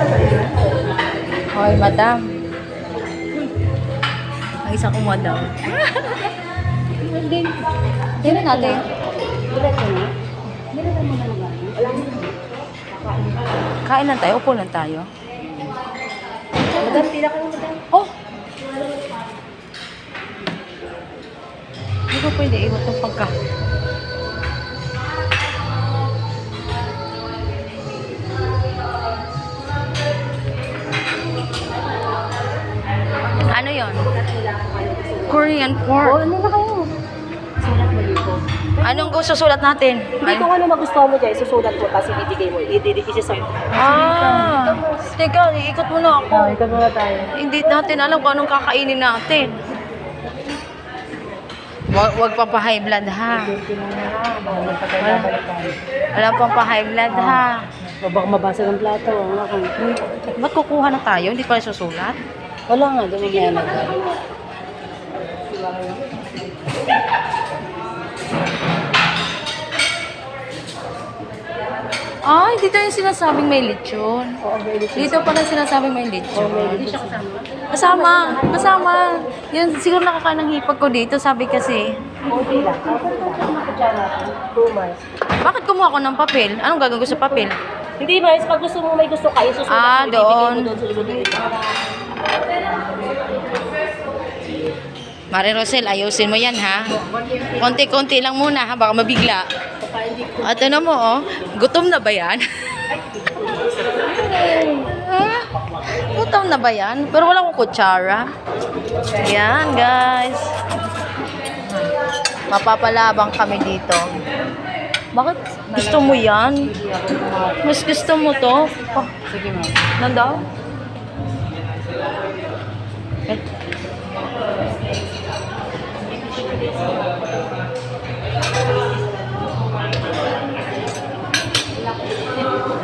Hoy, madam. Ang isa kong madam. Hindi. Hindi natin. Diretso na? Diretso mo na naman. Wala mo. Kain lang tayo. Upo lang tayo. Madam, tila kayo madam. Oh! Hindi ko pwede iwan itong pagka. Ano yon? Korean pork. Ano na kayo? Sulat mo dito. Anong susulat natin? Hindi kung ano magustuhan mo dyan, susulat mo, tapos ibibigay mo. Isa sa... Teka, iikot mo na ako. ikaw muna tayo. Hindi natin alam kung anong kakainin natin. Wag pa pa-high blood, ha? Wala pang pa-high blood, ha? Baka mabasa ng plato. Ba't kukuha na tayo? Hindi pa susulat? Wala nga, doon mamaya na. Ay, dito yung sinasabing may lechon. Oo, very good. Dito pala sinasabing may lechon. Hindi siya kasama. Kasama. Yun, siguro nakakain ng hipag ko dito, sabi kasi. Okay lang. Bakit kumuha ko ng papel? Anong gagawin ko sa papel? Hindi, Mars, pag gusto mo may gusto kayo, susulat mo, doon. ibibigay mo doon sa likod ng ito. Mare Rosel, ayusin mo yan, ha? Konti-konti lang muna, ha? Baka mabigla. At ano mo, oh? Gutom na ba yan? Ha? Gutom na ba yan? Pero wala akong kutsara. Yan, guys. Mapapalabang kami dito. Bakit gusto mo yan? Mas gusto mo to? Oh, Sige, Mars. nandaw?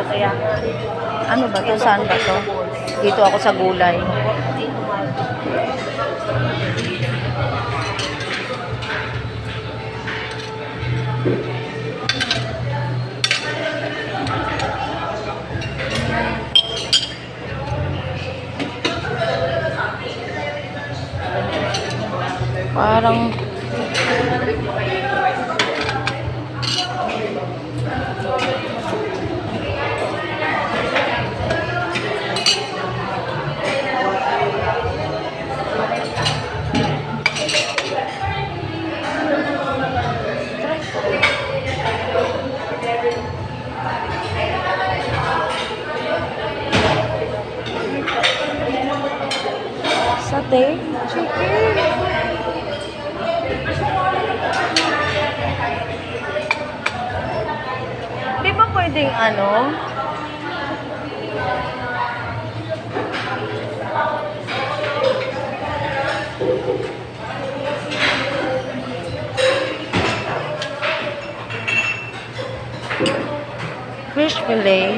Kaya, Ano ba to? Saan ba to? Dito ako sa gulay. Parang sate, chicken. Di ba pwedeng ano? Fish fillet.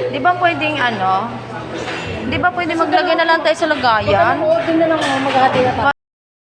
Di ba pwedeng ano? Di ba pwedeng maglagay na lang tayo sa lagayan? Oo, doon na lang, maghahati na tayo.